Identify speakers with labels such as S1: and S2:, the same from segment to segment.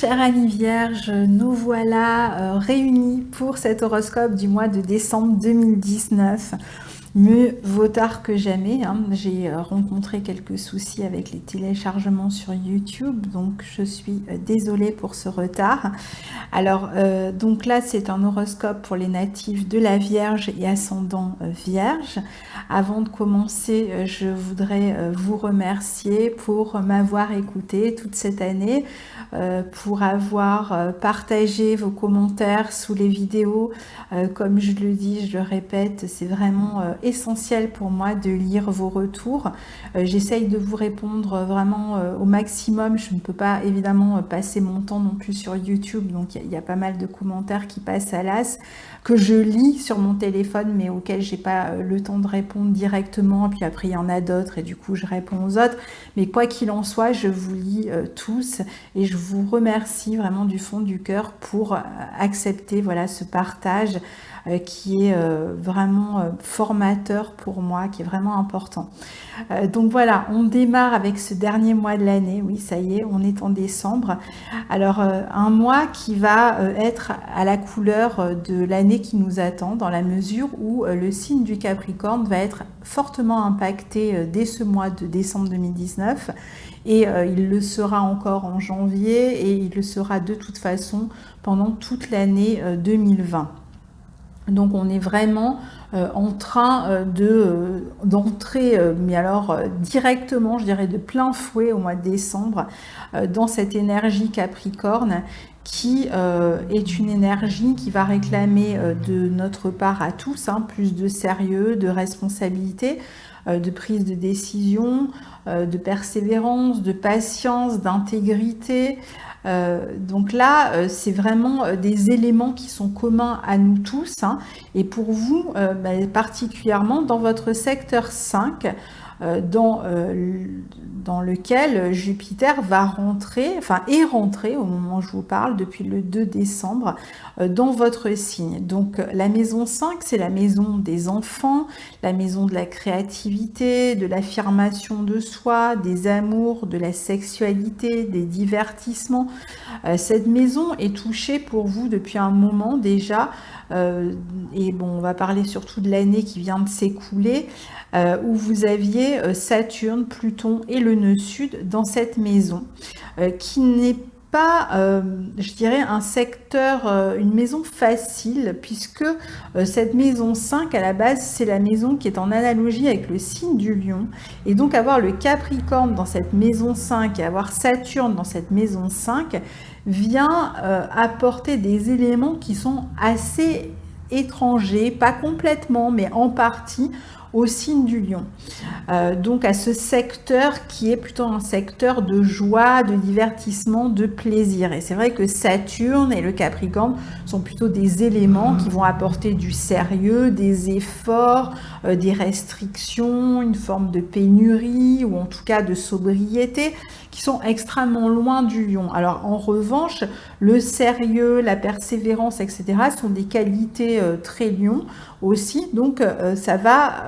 S1: chers amis vierges, nous voilà réunis pour cet horoscope du mois de décembre 2019. Mieux vaut tard que jamais, hein. J'ai rencontré quelques soucis avec les téléchargements sur YouTube, donc je suis désolée pour ce retard. Alors, donc là, c'est un horoscope pour les natifs de la Vierge et ascendant Vierge. Avant de commencer, je voudrais vous remercier pour m'avoir écouté toute cette année, pour avoir partagé vos commentaires sous les vidéos. Comme je le dis, je le répète, c'est vraiment essentiel pour moi de lire vos retours. J'essaye de vous répondre vraiment au maximum. Je ne peux pas évidemment passer mon temps non plus sur YouTube, donc il y a pas mal de commentaires qui passent à l'as, que je lis sur mon téléphone, mais auxquels j'ai pas le temps de répondre directement. Puis après, il y en a d'autres et du coup, je réponds aux autres. Mais quoi qu'il en soit, je vous lis tous et je vous remercie vraiment du fond du cœur pour accepter voilà, ce partage qui est vraiment formateur pour moi, qui est vraiment important. Donc voilà, on démarre avec ce dernier mois de l'année. Oui, ça y est, on est en décembre. Alors, un mois qui va être à la couleur de l'année qui nous attend, dans la mesure où le signe du Capricorne va être fortement impacté dès ce mois de décembre 2019. Et il le sera encore en janvier et il le sera de toute façon pendant toute l'année 2020. Donc on est vraiment en train d'entrer, mais alors directement, je dirais de plein fouet au mois de décembre, dans cette énergie Capricorne qui est une énergie qui va réclamer de notre part à tous plus de sérieux, de responsabilité, de prise de décision, de persévérance, de patience, d'intégrité. Donc là, c'est vraiment des éléments qui sont communs à nous tous, et pour vous, particulièrement dans votre secteur 5, dans lequel Jupiter va rentrer, est rentré au moment où je vous parle, depuis le 2 décembre, dans votre signe. Donc la maison 5, c'est la maison des enfants, la maison de la créativité, de l'affirmation de soi, des amours, de la sexualité, des divertissements. Cette maison est touchée pour vous depuis un moment déjà, et bon, on va parler surtout de l'année qui vient de s'écouler, où vous aviez Saturne, Pluton et le nœud sud dans cette maison, qui n'est pas, je dirais, un secteur, une maison facile, puisque cette maison 5, à la base, c'est la maison qui est en analogie avec le signe du Lion. Et donc, avoir le Capricorne dans cette maison 5 et avoir Saturne dans cette maison 5 vient apporter des éléments qui sont assez étrangers, pas complètement, mais en partie, au signe du Lion. Donc à ce secteur qui est plutôt un secteur de joie, de divertissement, de plaisir. Et c'est vrai que Saturne et le Capricorne sont plutôt des éléments qui vont apporter du sérieux, des efforts, des restrictions, une forme de pénurie ou en tout cas de sobriété, qui sont extrêmement loin du Lion. Alors en revanche, le sérieux, la persévérance, etc. sont des qualités très Lion aussi, donc ça va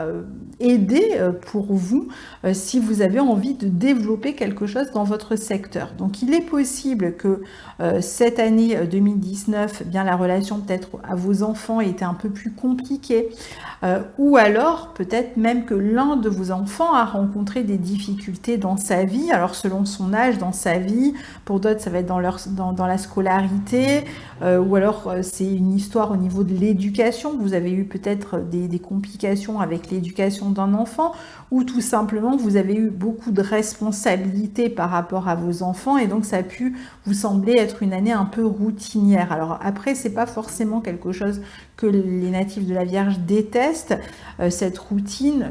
S1: aider pour vous si vous avez envie de développer quelque chose dans votre secteur. Donc il est possible que cette année 2019, bien la relation peut-être à vos enfants était un peu plus compliquée, ou alors peut-être même que l'un de vos enfants a rencontré des difficultés dans sa vie, alors selon son âge dans sa vie, pour d'autres ça va être dans la scolarité, ou alors c'est une histoire au niveau de l'éducation, vous avez eu peut-être des complications avec l'éducation d'un enfant, ou tout simplement vous avez eu beaucoup de responsabilités par rapport à vos enfants et donc ça a pu vous sembler être une année un peu routinière. Alors après, c'est pas forcément quelque chose que les natifs de la Vierge détestent, cette routine,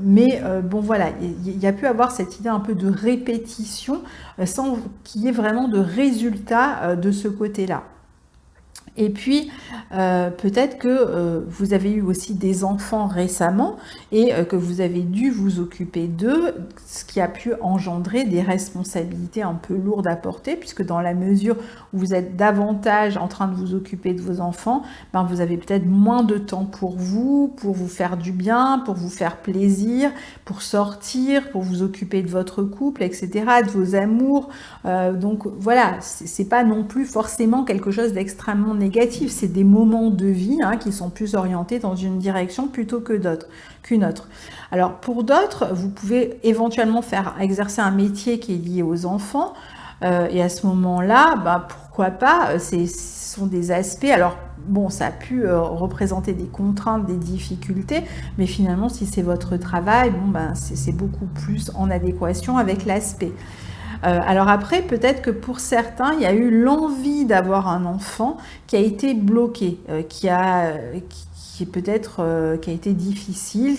S1: mais bon voilà, il y a pu avoir cette idée un peu de répétition sans qu'il y ait vraiment de résultat de ce côté-là. Et puis, peut-être que vous avez eu aussi des enfants récemment et que vous avez dû vous occuper d'eux, ce qui a pu engendrer des responsabilités un peu lourdes à porter, puisque dans la mesure où vous êtes davantage en train de vous occuper de vos enfants, ben vous avez peut-être moins de temps pour vous faire du bien, pour vous faire plaisir, pour sortir, pour vous occuper de votre couple, etc., de vos amours. Donc voilà, c'est pas non plus forcément quelque chose d'extrêmement négatif, c'est des moments de vie qui sont plus orientés dans une direction plutôt qu'une autre. Alors pour d'autres, vous pouvez éventuellement exercer un métier qui est lié aux enfants, et à ce moment-là, pourquoi pas, ce sont des aspects, alors bon, ça a pu représenter des contraintes, des difficultés, mais finalement, si c'est votre travail, c'est beaucoup plus en adéquation avec l'aspect. Alors après, peut-être que pour certains, il y a eu l'envie d'avoir un enfant qui a été bloqué, qui est peut-être qui a été difficile,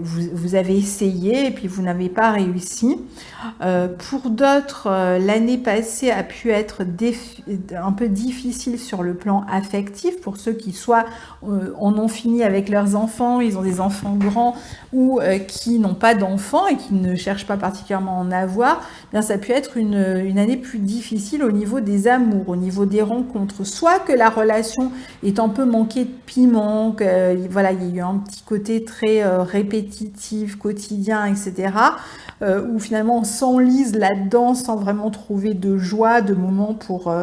S1: vous avez essayé et puis vous n'avez pas réussi. Pour d'autres, l'année passée a pu être un peu difficile sur le plan affectif, pour ceux qui soit en ont fini avec leurs enfants, ils ont des enfants grands, ou qui n'ont pas d'enfants et qui ne cherchent pas particulièrement à en avoir. Bien, ça a pu être une année plus difficile au niveau des amours, au niveau des rencontres. Soit que la relation est un peu manquée de piment, voilà, il y a eu un petit côté très répétitif, quotidien, etc., où finalement on s'enlise là-dedans sans vraiment trouver de joie, de moments pour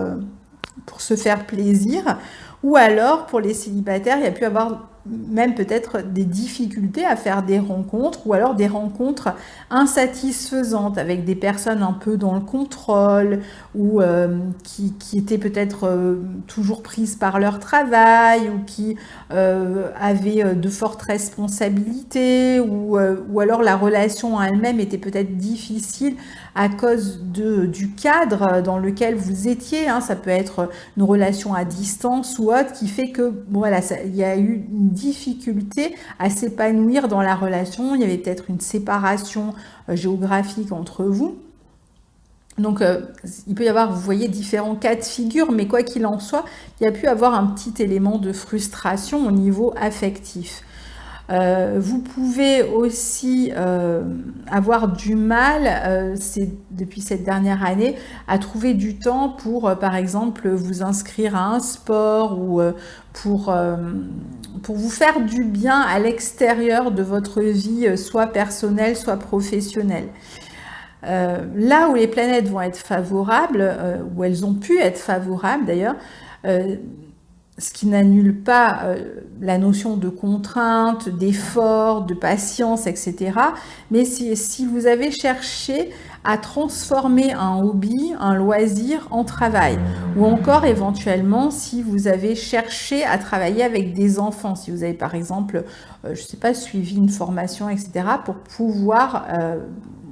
S1: se faire plaisir. Ou alors, pour les célibataires, il y a pu avoir même peut-être des difficultés à faire des rencontres, ou alors des rencontres insatisfaisantes avec des personnes un peu dans le contrôle, ou qui étaient peut-être toujours prises par leur travail, ou qui avaient de fortes responsabilités, ou alors la relation en elle-même était peut-être difficile à cause du cadre dans lequel vous étiez. Ça peut être une relation à distance ou autre, qui fait que voilà, il y a eu une difficulté à s'épanouir dans la relation. Il y avait peut-être une séparation géographique entre vous. Donc, il peut y avoir, vous voyez, différents cas de figure, mais quoi qu'il en soit, il y a pu avoir un petit élément de frustration au niveau affectif. Vous pouvez aussi avoir du mal, depuis cette dernière année, à trouver du temps pour, par exemple, vous inscrire à un sport, ou pour vous faire du bien à l'extérieur de votre vie, soit personnelle, soit professionnelle. Là où les planètes vont être favorables, où elles ont pu être favorables d'ailleurs, ce qui n'annule pas la notion de contrainte, d'effort, de patience, etc. Mais si vous avez cherché à transformer un hobby, un loisir en travail, ou encore éventuellement si vous avez cherché à travailler avec des enfants, si vous avez par exemple, je ne sais pas, suivi une formation, etc., pour pouvoir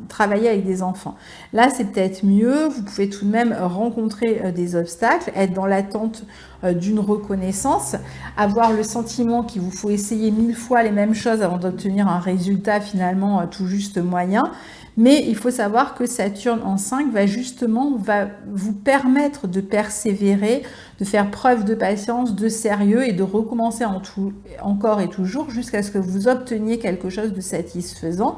S1: travailler avec des enfants. Là, c'est peut-être mieux, vous pouvez tout de même rencontrer des obstacles, être dans l'attente d'une reconnaissance, avoir le sentiment qu'il vous faut essayer 1000 fois les mêmes choses avant d'obtenir un résultat finalement tout juste moyen. Mais il faut savoir que Saturne en 5 va vous permettre de persévérer, de faire preuve de patience, de sérieux et de recommencer encore et toujours jusqu'à ce que vous obteniez quelque chose de satisfaisant.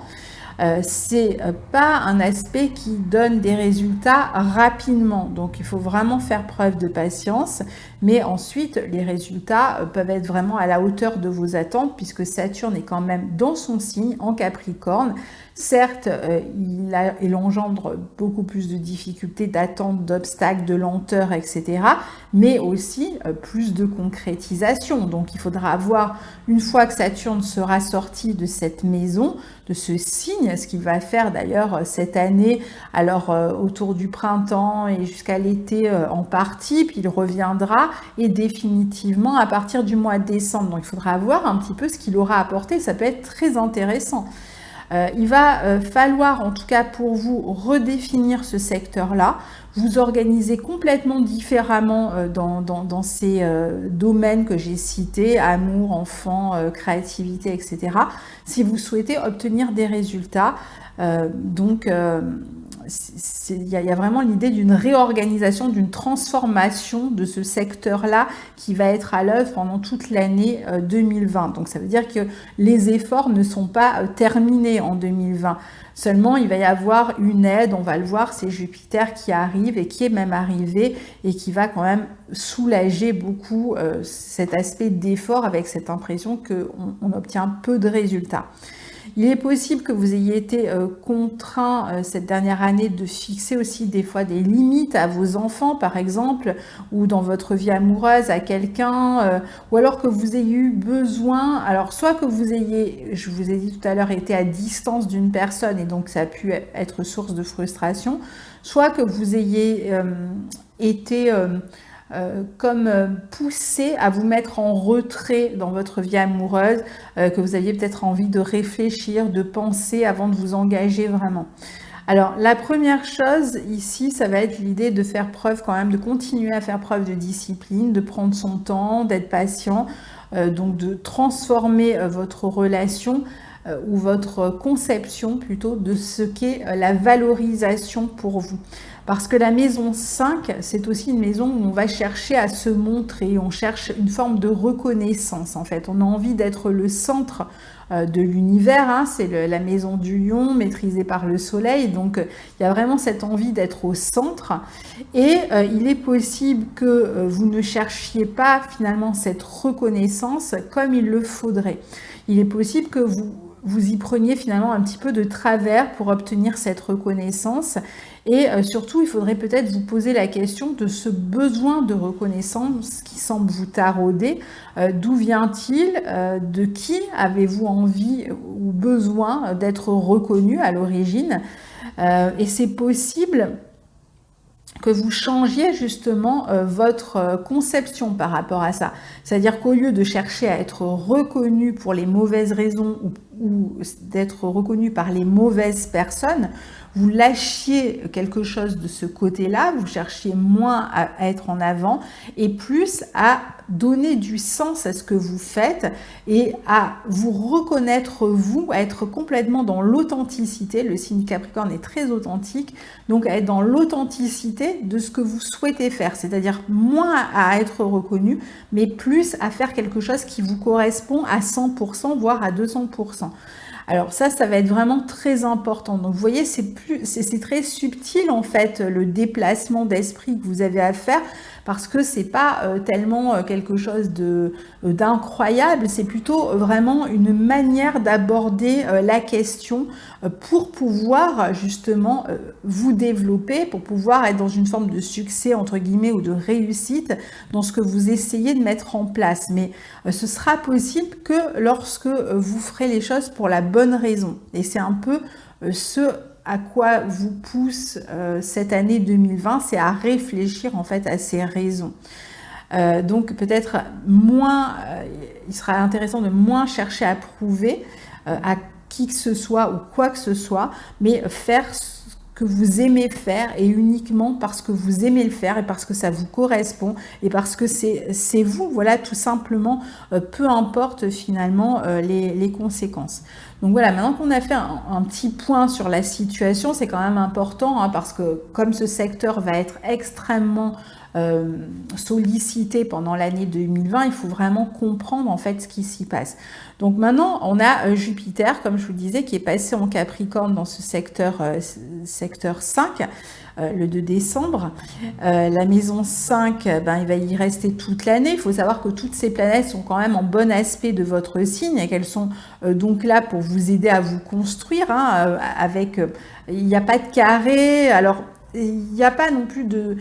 S1: C'est pas un aspect qui donne des résultats rapidement, donc il faut vraiment faire preuve de patience, mais ensuite les résultats peuvent être vraiment à la hauteur de vos attentes, puisque Saturne est quand même dans son signe en Capricorne. Certes, il engendre beaucoup plus de difficultés, d'attentes, d'obstacles, de lenteur, etc., mais aussi plus de concrétisation. Donc il faudra avoir, une fois que Saturne sera sorti de cette maison, de ce signe, ce qu'il va faire d'ailleurs cette année, alors autour du printemps et jusqu'à l'été en partie, puis il reviendra, et définitivement à partir du mois de décembre. Donc il faudra voir un petit peu ce qu'il aura apporté, ça peut être très intéressant. Il va falloir, en tout cas pour vous, redéfinir ce secteur-là, vous organiser complètement différemment dans ces domaines que j'ai cités, amour, enfant, créativité, etc., si vous souhaitez obtenir des résultats. Donc, il y a vraiment l'idée d'une réorganisation, d'une transformation de ce secteur-là qui va être à l'œuvre pendant toute l'année 2020. Donc ça veut dire que les efforts ne sont pas terminés en 2020. Seulement, il va y avoir une aide, on va le voir, c'est Jupiter qui arrive et qui est même arrivé et qui va quand même soulager beaucoup cet aspect d'effort avec cette impression qu'on obtient peu de résultats. Il est possible que vous ayez été contraint cette dernière année de fixer aussi des fois des limites à vos enfants, par exemple, ou dans votre vie amoureuse à quelqu'un, ou alors que vous ayez eu besoin, alors soit que vous ayez, je vous ai dit tout à l'heure, été à distance d'une personne et donc ça a pu être source de frustration, soit que vous ayez été comme poussé à vous mettre en retrait dans votre vie amoureuse, que vous aviez peut-être envie de réfléchir, de penser avant de vous engager vraiment. Alors la première chose ici, ça va être l'idée de faire preuve quand même, de continuer à faire preuve de discipline, de prendre son temps, d'être patient, donc de transformer votre relation ou votre conception plutôt de ce qu'est la valorisation pour vous. Parce que la maison 5, c'est aussi une maison où on va chercher à se montrer, on cherche une forme de reconnaissance en fait. On a envie d'être le centre de l'univers, hein. C'est la maison du lion maîtrisée par le soleil, donc il y a vraiment cette envie d'être au centre et il est possible que vous ne cherchiez pas finalement cette reconnaissance comme il le faudrait. Il est possible que vous y preniez finalement un petit peu de travers pour obtenir cette reconnaissance et surtout il faudrait peut-être vous poser la question de ce besoin de reconnaissance qui semble vous tarauder. D'où vient-il? De qui avez-vous envie ou besoin d'être reconnu à l'origine? Et c'est possible que vous changiez justement votre conception par rapport à ça. C'est-à-dire qu'au lieu de chercher à être reconnu pour les mauvaises raisons ou d'être reconnu par les mauvaises personnes, vous lâchiez quelque chose de ce côté-là, vous cherchiez moins à être en avant et plus à donner du sens à ce que vous faites et à vous reconnaître vous, à être complètement dans l'authenticité. Le signe Capricorne est très authentique, donc à être dans l'authenticité de ce que vous souhaitez faire, c'est-à-dire moins à être reconnu, mais plus à faire quelque chose qui vous correspond à 100%, voire à 200%. Alors ça va être vraiment très important. Donc vous voyez, c'est très subtil en fait le déplacement d'esprit que vous avez à faire parce que c'est pas tellement quelque chose d'incroyable, c'est plutôt vraiment une manière d'aborder la question pour pouvoir justement vous développer, pour pouvoir être dans une forme de succès entre guillemets ou de réussite dans ce que vous essayez de mettre en place. Mais ce sera possible que lorsque vous ferez les choses pour la bonne raison. Et c'est un peu ce à quoi vous pousse cette année 2020, c'est à réfléchir en fait à ces raisons. Donc peut-être moins, il sera intéressant de moins chercher à prouver à qui que ce soit ou quoi que ce soit, mais faire ce que vous aimez faire et uniquement parce que vous aimez le faire et parce que ça vous correspond et parce que c'est vous, voilà, tout simplement, peu importe finalement les conséquences. Donc voilà, maintenant qu'on a fait un petit point sur la situation, c'est quand même important hein, parce que comme ce secteur va être extrêmement sollicité pendant l'année 2020, il faut vraiment comprendre en fait ce qui s'y passe. Donc maintenant, on a Jupiter, comme je vous le disais, qui est passé en Capricorne dans ce secteur 5, le 2 décembre. La maison 5, il va y rester toute l'année. Il faut savoir que toutes ces planètes sont quand même en bon aspect de votre signe et qu'elles sont donc là pour vous aider à vous construire. Hein, il n'y a pas de carré. Alors, il n'y a pas non plus de...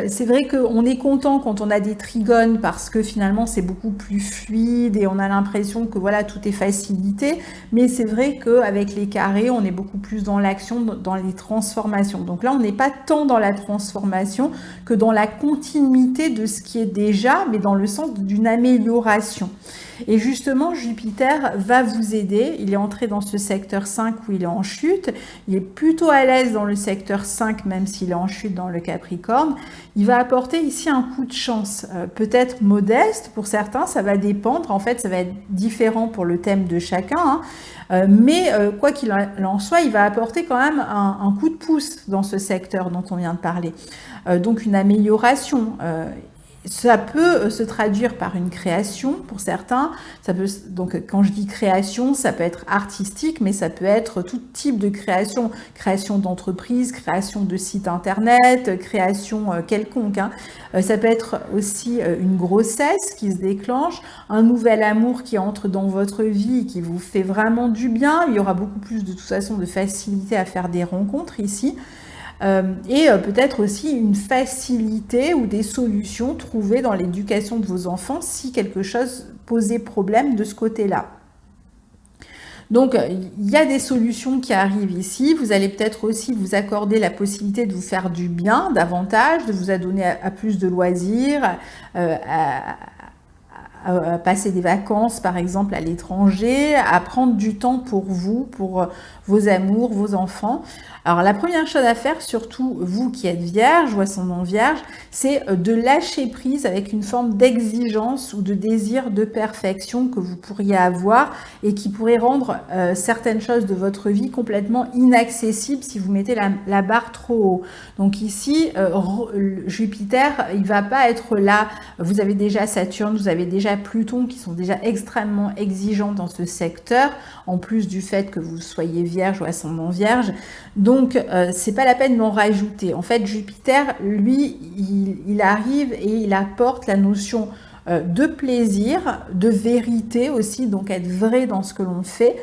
S1: c'est vrai qu'on est content quand on a des trigones parce que finalement c'est beaucoup plus fluide et on a l'impression que voilà tout est facilité, mais c'est vrai qu'avec les carrés on est beaucoup plus dans l'action, dans les transformations. Donc là on n'est pas tant dans la transformation que dans la continuité de ce qui est déjà, mais dans le sens d'une amélioration. Et justement, Jupiter va vous aider. Il est entré dans ce secteur 5 où il est en chute. Il est plutôt à l'aise dans le secteur 5, même si s'il est en chute dans le Capricorne, il va apporter ici un coup de chance, peut-être modeste pour certains, ça va dépendre, en fait ça va être différent pour le thème de chacun, hein, mais quoi qu'il en soit, il va apporter quand même un coup de pouce dans ce secteur dont on vient de parler, donc une amélioration. Ça peut se traduire par une création pour certains. Ça peut, donc quand je dis création, ça peut être artistique, mais ça peut être tout type de création. Création d'entreprise, création de site internet, création quelconque, hein. Ça peut être aussi une grossesse qui se déclenche, un nouvel amour qui entre dans votre vie, qui vous fait vraiment du bien. Il y aura beaucoup plus de toute façon de facilité à faire des rencontres ici. Et peut-être aussi une facilité ou des solutions trouvées dans l'éducation de vos enfants si quelque chose posait problème de ce côté-là. Donc, il y a des solutions qui arrivent ici. Vous allez peut-être aussi vous accorder la possibilité de vous faire du bien davantage, de vous adonner à plus de loisirs, à passer des vacances par exemple à l'étranger, à prendre du temps pour vous, pour vos amours, vos enfants. Alors la première chose à faire, surtout vous qui êtes vierge ou ascendant vierge, c'est de lâcher prise avec une forme d'exigence ou de désir de perfection que vous pourriez avoir et qui pourrait rendre certaines choses de votre vie complètement inaccessibles si vous mettez la barre trop haut. Donc ici, Jupiter, il va pas être là. Vous avez déjà Saturne, vous avez déjà Pluton qui sont déjà extrêmement exigeants dans ce secteur, en plus du fait que vous soyez vierge ou ascendant vierge. Donc, c'est pas la peine d'en rajouter. En fait, Jupiter, lui, il arrive et il apporte la notion de plaisir, de vérité aussi, donc être vrai dans ce que l'on fait.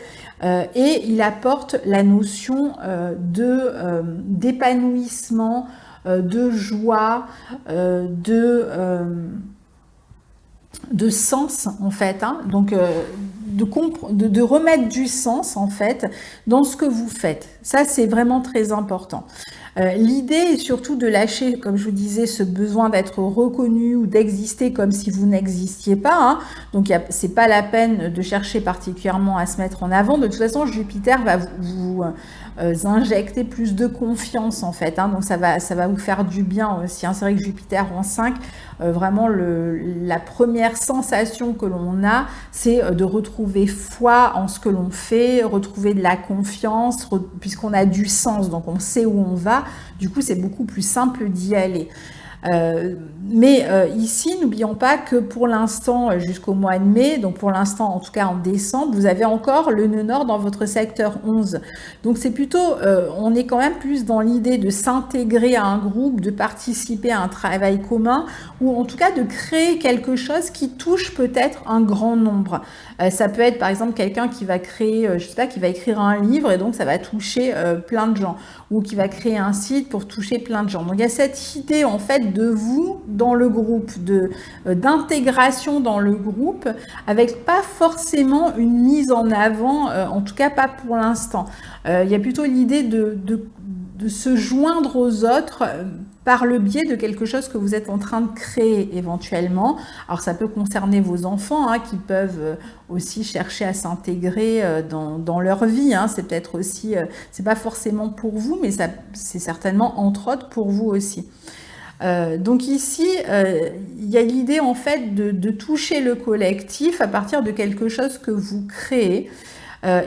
S1: Et il apporte la notion d'épanouissement, de joie, de sens en fait, hein. Donc de remettre du sens en fait dans ce que vous faites. Ça c'est vraiment très important. L'idée est surtout de lâcher, comme je vous disais, ce besoin d'être reconnu ou d'exister comme si vous n'existiez pas, hein. Donc c'est pas la peine de chercher particulièrement à se mettre en avant. De toute façon, Jupiter va vous injecter plus de confiance en fait, hein. Donc ça va vous faire du bien aussi, hein. C'est vrai que Jupiter en 5, vraiment la première sensation que l'on a, c'est de retrouver foi en ce que l'on fait, retrouver de la confiance, puisqu'on a du sens, donc on sait où on va. Du coup, c'est beaucoup plus simple d'y aller. Mais ici, n'oublions pas que pour l'instant, jusqu'au mois de mai, donc pour l'instant, en tout cas en décembre, vous avez encore le nœud nord dans votre secteur 11. Donc c'est plutôt, on est quand même plus dans l'idée de s'intégrer à un groupe, de participer à un travail commun, ou en tout cas de créer quelque chose qui touche peut-être un grand nombre. Ça peut être par exemple quelqu'un qui va créer, je sais pas, qui va écrire un livre et donc ça va toucher plein de gens, ou qui va créer un site pour toucher plein de gens. Donc il y a cette idée en fait de vous dans le groupe, d'intégration dans le groupe, avec pas forcément une mise en avant, en tout cas pas pour l'instant. Il y a plutôt l'idée de se joindre aux autres par le biais de quelque chose que vous êtes en train de créer éventuellement. Alors ça peut concerner vos enfants, hein, qui peuvent aussi chercher à s'intégrer dans leur vie, hein. C'est peut-être aussi, c'est pas forcément pour vous, mais c'est certainement entre autres pour vous aussi. Donc ici, il y a l'idée en fait de toucher le collectif à partir de quelque chose que vous créez.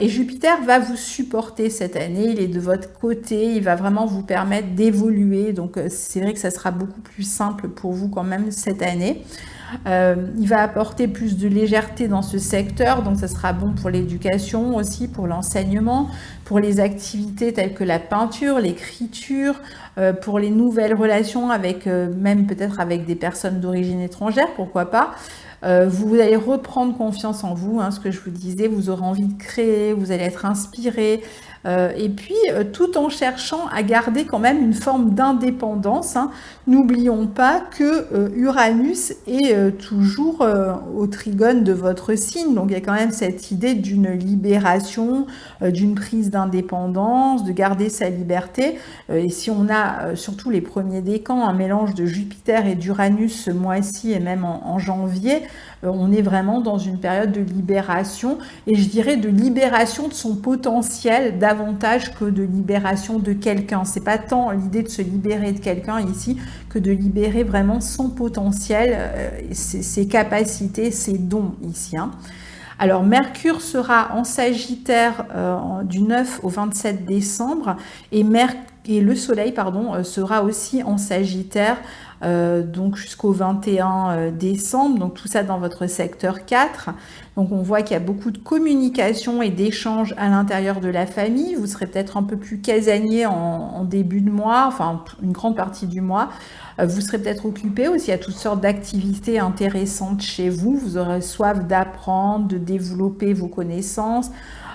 S1: Et Jupiter va vous supporter cette année, il est de votre côté, il va vraiment vous permettre d'évoluer. Donc c'est vrai que ça sera beaucoup plus simple pour vous quand même cette année. Il va apporter plus de légèreté dans ce secteur, donc ça sera bon pour l'éducation aussi, pour l'enseignement, pour les activités telles que la peinture, l'écriture, pour les nouvelles relations avec, même peut-être avec des personnes d'origine étrangère, pourquoi pas. Vous allez reprendre confiance en vous, hein, ce que je vous disais, vous aurez envie de créer, vous allez être inspiré, et puis tout en cherchant à garder quand même une forme d'indépendance, hein. N'oublions pas que Uranus est toujours au trigone de votre signe, donc il y a quand même cette idée d'une libération, d'une prise d'indépendance, de garder sa liberté, et si on a surtout les premiers décans, un mélange de Jupiter et d'Uranus ce mois-ci et même en janvier, on est vraiment dans une période de libération, et je dirais de libération de son potentiel davantage que de libération de quelqu'un. C'est pas tant l'idée de se libérer de quelqu'un ici que de libérer vraiment son potentiel, ses capacités, ses dons ici. Alors Mercure sera en Sagittaire du 9 au 27 décembre et le Soleil sera aussi en Sagittaire donc jusqu'au 21 décembre, donc tout ça dans votre secteur 4. Donc on voit qu'il y a beaucoup de communication et d'échanges à l'intérieur de la famille. Vous serez peut-être un peu plus casanier en début de mois, enfin une grande partie du mois. Vous serez peut-être occupé aussi à toutes sortes d'activités intéressantes chez vous. Vous aurez soif d'apprendre, de développer vos connaissances.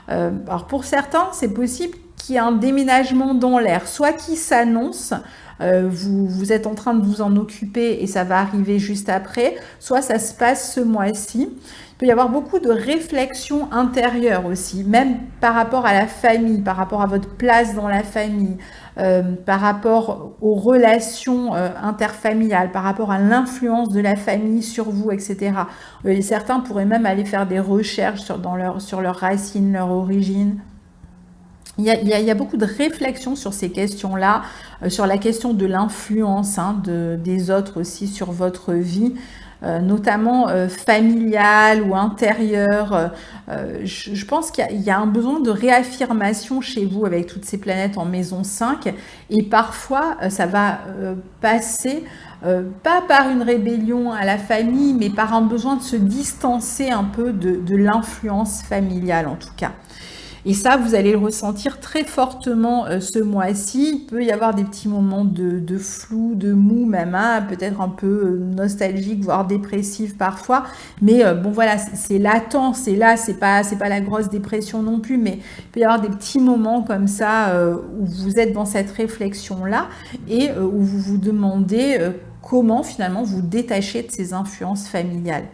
S1: Alors pour certains, c'est possible qu'il y ait un déménagement dans l'air, soit qui s'annonce, vous êtes en train de vous en occuper et ça va arriver juste après, soit ça se passe ce mois-ci. Il peut y avoir beaucoup de réflexions intérieures aussi, même par rapport à la famille, par rapport à votre place dans la famille, par rapport aux relations interfamiliales, par rapport à l'influence de la famille sur vous, etc. Et certains pourraient même aller faire des recherches sur leurs racines, leur origine. Il y a beaucoup de réflexions sur ces questions-là, sur la question de l'influence des autres aussi sur votre vie, notamment familiale ou intérieure. Je pense qu'il y a un besoin de réaffirmation chez vous avec toutes ces planètes en maison 5 et parfois ça va passer pas par une rébellion à la famille mais par un besoin de se distancer un peu de l'influence familiale en tout cas. Et ça, vous allez le ressentir très fortement ce mois-ci. Il peut y avoir des petits moments de flou, de mou même, peut-être un peu nostalgique, voire dépressif parfois. Mais bon voilà, c'est latent, c'est là, c'est pas la grosse dépression non plus, mais il peut y avoir des petits moments comme ça où vous êtes dans cette réflexion-là et où vous vous demandez comment finalement vous détacher de ces influences familiales.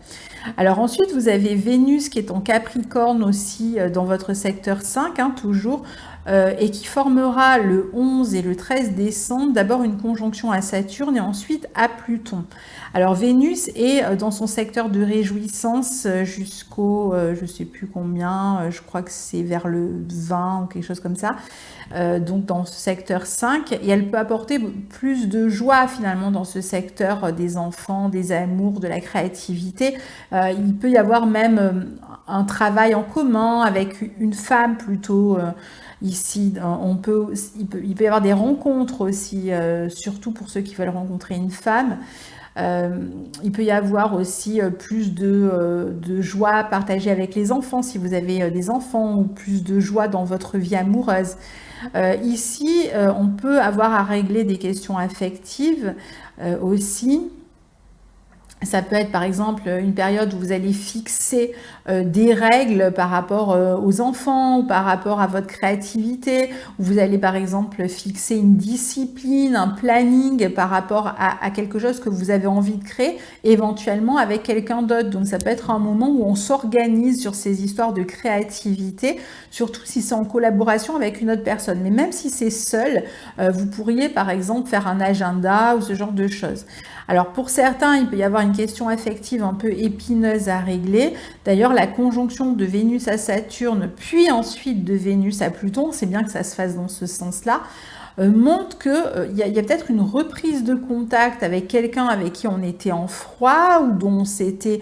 S1: Alors ensuite, vous avez Vénus qui est en Capricorne aussi dans votre secteur 5, toujours, et qui formera le 11 et le 13 décembre, d'abord une conjonction à Saturne et ensuite à Pluton. Alors Vénus est dans son secteur de réjouissance jusqu'au, je ne sais plus combien, je crois que c'est vers le 20 ou quelque chose comme ça, donc dans ce secteur 5, et elle peut apporter plus de joie finalement dans ce secteur des enfants, des amours, de la créativité. Il peut y avoir même un travail en commun avec une femme plutôt. Ici, il peut y avoir des rencontres aussi, surtout pour ceux qui veulent rencontrer une femme. Il peut y avoir aussi plus de joie partagée avec les enfants, si vous avez des enfants, ou plus de joie dans votre vie amoureuse. Ici, on peut avoir à régler des questions affectives aussi. Ça peut être par exemple une période où vous allez fixer des règles par rapport aux enfants ou par rapport à votre créativité, où vous allez par exemple fixer une discipline, un planning par rapport à quelque chose que vous avez envie de créer, éventuellement avec quelqu'un d'autre. Donc ça peut être un moment où on s'organise sur ces histoires de créativité, surtout si c'est en collaboration avec une autre personne. Mais même si c'est seul, vous pourriez par exemple faire un agenda ou ce genre de choses. Alors pour certains, il peut y avoir une question affective un peu épineuse à régler. D'ailleurs, la conjonction de Vénus à Saturne, puis ensuite de Vénus à Pluton, c'est bien que ça se fasse dans ce sens-là, montre qu'il y a peut-être une reprise de contact avec quelqu'un avec qui on était en froid ou dont on s'était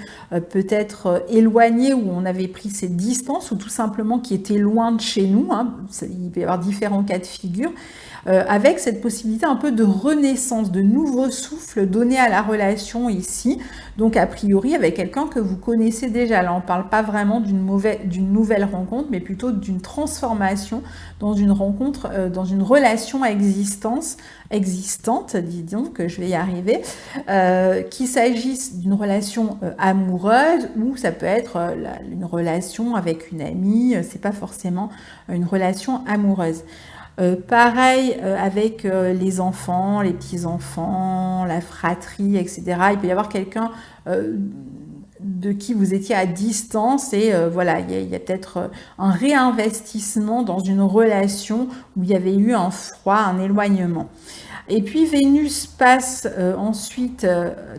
S1: peut-être éloigné, où on avait pris cette distance ou tout simplement qui était loin de chez nous. Il peut y avoir différents cas de figure. Avec cette possibilité un peu de renaissance, de nouveau souffle donné à la relation ici, donc a priori avec quelqu'un que vous connaissez déjà. Là on ne parle pas vraiment d'une nouvelle rencontre, mais plutôt d'une transformation dans une rencontre, dans une relation existante, disons que je vais y arriver, qu'il s'agisse d'une relation amoureuse ou ça peut être une relation avec une amie, c'est pas forcément une relation amoureuse. Pareil avec les enfants, les petits-enfants, la fratrie, etc. Il peut y avoir quelqu'un de qui vous étiez à distance et voilà, il y a peut-être un réinvestissement dans une relation où il y avait eu un froid, un éloignement. Et puis Vénus passe ensuite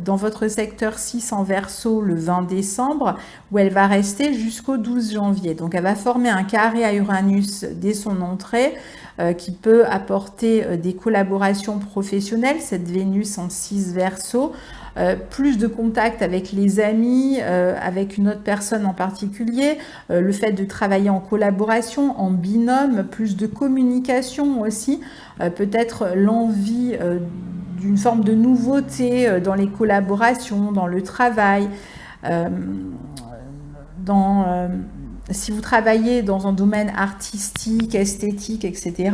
S1: dans votre secteur 6 en Verseau le 20 décembre, où elle va rester jusqu'au 12 janvier. Donc elle va former un carré à Uranus dès son entrée, qui peut apporter des collaborations professionnelles, cette Vénus en 6 Verseau, plus de contact avec les amis, avec une autre personne en particulier, le fait de travailler en collaboration, en binôme, plus de communication aussi, peut-être l'envie d'une forme de nouveauté dans les collaborations, dans le travail, dans si vous travaillez dans un domaine artistique, esthétique, etc.,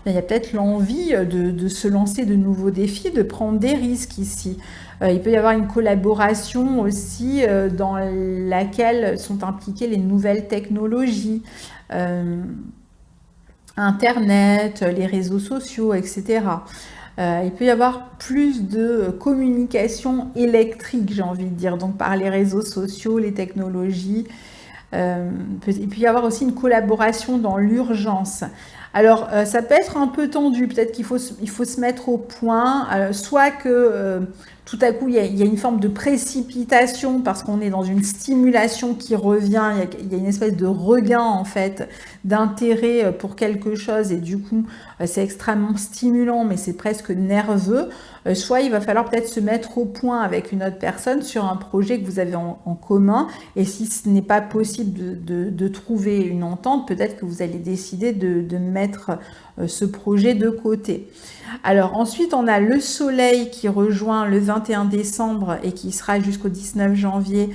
S1: il y a peut-être l'envie de se lancer de nouveaux défis, de prendre des risques ici. Il peut y avoir une collaboration aussi dans laquelle sont impliquées les nouvelles technologies, Internet, les réseaux sociaux, etc. Il peut y avoir plus de communication électrique, j'ai envie de dire, donc par les réseaux sociaux, les technologies. Il peut y avoir aussi une collaboration dans l'urgence. Alors, ça peut être un peu tendu, peut-être qu'il faut se mettre au point, soit que tout à coup, il y a une forme de précipitation parce qu'on est dans une stimulation qui revient, il y a une espèce de regain en fait d'intérêt pour quelque chose et du coup, c'est extrêmement stimulant, mais c'est presque nerveux. Soit il va falloir peut-être se mettre au point avec une autre personne sur un projet que vous avez en commun, et si ce n'est pas possible de trouver une entente, peut-être que vous allez décider de mettre ce projet de côté. Alors ensuite, on a le Soleil qui rejoint le 21 décembre et qui sera jusqu'au 19 janvier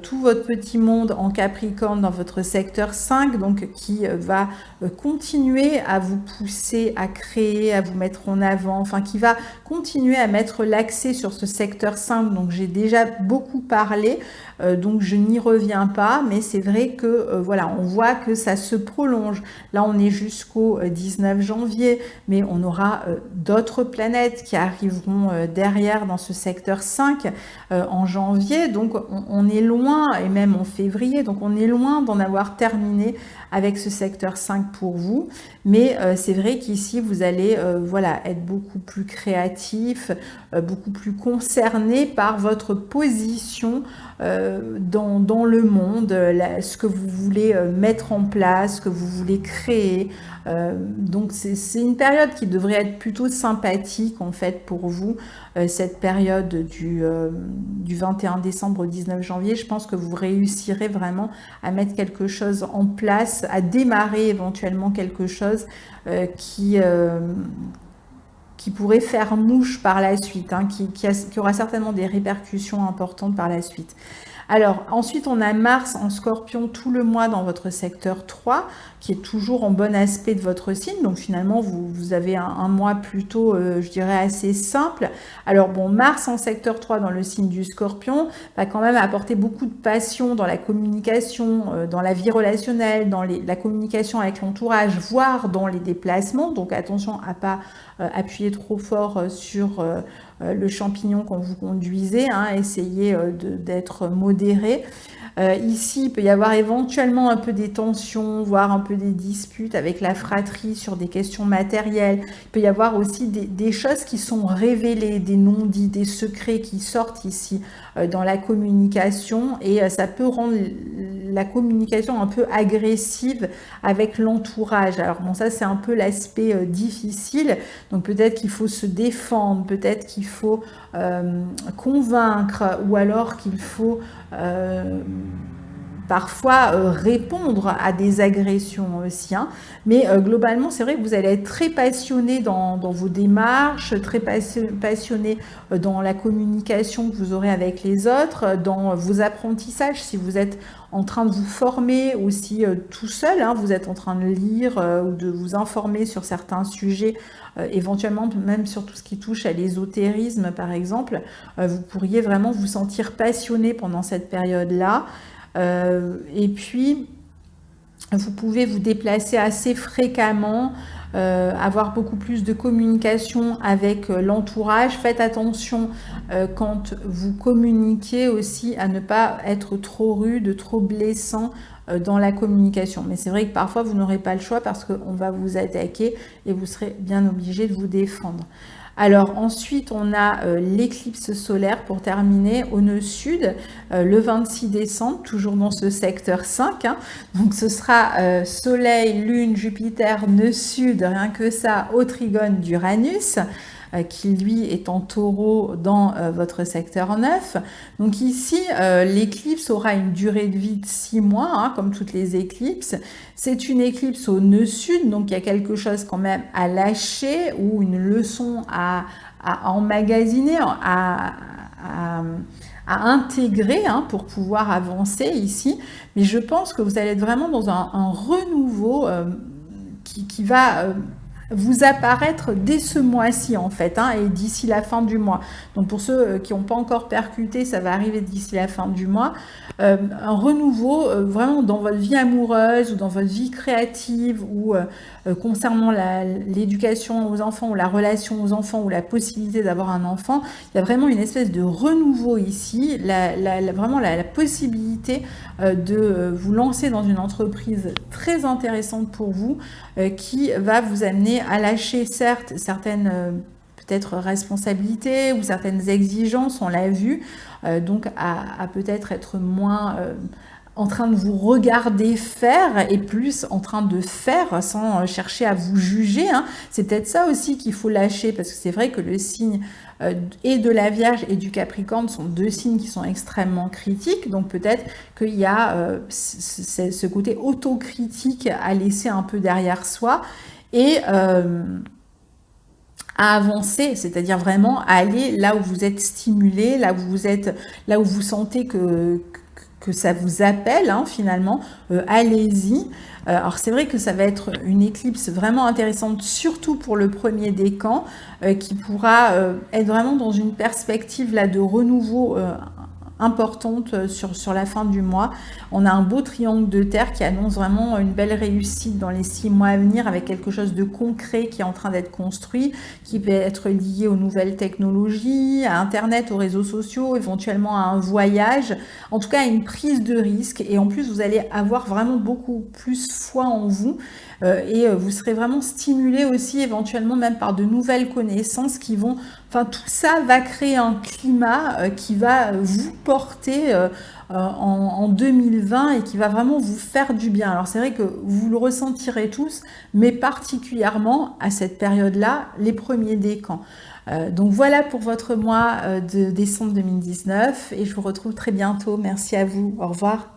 S1: tout votre petit monde en Capricorne dans votre secteur 5, donc qui va continuer à vous pousser à créer, à vous mettre en avant, enfin qui va continuer à mettre l'accès sur ce secteur 5, donc j'ai déjà beaucoup parlé, donc je n'y reviens pas, mais c'est vrai que voilà, on voit que ça se prolonge. Là, on est jusqu'au 19 janvier, mais on aura d'autres planètes qui arriveront derrière dans ce secteur 5 en janvier, donc on est loin, et même en février, donc on est loin d'en avoir terminé avec ce secteur 5 pour vous, mais c'est vrai qu'ici vous allez voilà, être beaucoup plus créatif, beaucoup plus concerné par votre position dans le monde, ce que vous voulez mettre en place, ce que vous voulez créer. Donc c'est une période qui devrait être plutôt sympathique en fait pour vous, cette période du 21 décembre au 19 janvier. Je pense que vous réussirez vraiment à mettre quelque chose en place, à démarrer éventuellement quelque chose qui pourrait faire mouche par la suite, hein, qui aura certainement des répercussions importantes par la suite. Alors ensuite on a Mars en Scorpion tout le mois dans votre secteur 3, qui est toujours en bon aspect de votre signe, donc finalement vous avez un mois plutôt je dirais assez simple. Alors bon, Mars en secteur 3 dans le signe du Scorpion va quand même apporter beaucoup de passion dans la communication, dans la vie relationnelle, dans la communication avec l'entourage, voire dans les déplacements, donc attention à pas appuyer trop fort sur le champignon quand vous conduisez, hein, essayez d'être modéré. Ici, il peut y avoir éventuellement un peu des tensions, voire un peu des disputes avec la fratrie sur des questions matérielles. Il peut y avoir aussi des choses qui sont révélées, des non-dits, des secrets qui sortent ici dans la communication, et ça peut rendre la communication un peu agressive avec l'entourage. Alors bon, ça c'est un peu l'aspect difficile, donc peut-être qu'il faut se défendre, peut-être qu'il faut convaincre, ou alors qu'il faut parfois répondre à des agressions aussi, hein. Mais globalement c'est vrai que vous allez être très passionné dans vos démarches, très passionné dans la communication que vous aurez avec les autres, dans vos apprentissages, si vous êtes en train de vous former, ou si tout seul, hein, vous êtes en train de lire ou de vous informer sur certains sujets, éventuellement même sur tout ce qui touche à l'ésotérisme par exemple, vous pourriez vraiment vous sentir passionné pendant cette période-là. Et puis, vous pouvez vous déplacer assez fréquemment, avoir beaucoup plus de communication avec l'entourage. Faites attention quand vous communiquez aussi à ne pas être trop rude, trop blessant dans la communication. Mais c'est vrai que parfois vous n'aurez pas le choix parce qu'on va vous attaquer et vous serez bien obligé de vous défendre. Alors ensuite, on a l'éclipse solaire pour terminer au nœud sud, le 26 décembre, toujours dans ce secteur 5. Hein. Donc ce sera Soleil, Lune, Jupiter, nœud sud, rien que ça, au trigone d'Uranus, qui lui est en taureau dans votre secteur 9. Donc ici, l'éclipse aura une durée de vie de 6 mois, hein, comme toutes les éclipses. C'est une éclipse au nœud sud, donc il y a quelque chose quand même à lâcher ou une leçon à emmagasiner, à intégrer hein, pour pouvoir avancer ici. Mais je pense que vous allez être vraiment dans un renouveau qui va vous apparaître dès ce mois-ci en fait, hein, et d'ici la fin du mois. Donc pour ceux qui n'ont pas encore percuté, ça va arriver d'ici la fin du mois. Un renouveau vraiment dans votre vie amoureuse ou dans votre vie créative ou concernant l'éducation aux enfants ou la relation aux enfants ou la possibilité d'avoir un enfant. Il y a vraiment une espèce de renouveau ici, vraiment la possibilité de vous lancer dans une entreprise très intéressante pour vous qui va vous amener à lâcher certes certaines peut-être responsabilités ou certaines exigences, on l'a vu, donc à peut-être être moins en train de vous regarder faire et plus en train de faire sans chercher à vous juger. Hein. C'est peut-être ça aussi qu'il faut lâcher parce que c'est vrai que le signe et de la Vierge et du Capricorne sont deux signes qui sont extrêmement critiques. Donc peut-être qu'il y a ce côté autocritique à laisser un peu derrière soi et à avancer, c'est-à-dire vraiment à aller là où vous êtes stimulé, là où vous sentez que ça vous appelle hein, finalement, allez-y. Alors c'est vrai que ça va être une éclipse vraiment intéressante, surtout pour le premier décan, qui pourra être vraiment dans une perspective là, de renouveau importante sur la fin du mois. On a un beau triangle de terre qui annonce vraiment une belle réussite dans les 6 mois à venir avec quelque chose de concret qui est en train d'être construit, qui peut être lié aux nouvelles technologies, à Internet, aux réseaux sociaux, éventuellement à un voyage, en tout cas à une prise de risque. Et en plus, vous allez avoir vraiment beaucoup plus foi en vous et vous serez vraiment stimulé aussi éventuellement même par de nouvelles connaissances qui vont... Enfin, tout ça va créer un climat qui va vous porter en 2020 et qui va vraiment vous faire du bien. Alors c'est vrai que vous le ressentirez tous, mais particulièrement à cette période-là, les premiers décans. Donc voilà pour votre mois de décembre 2019 et je vous retrouve très bientôt. Merci à vous. Au revoir.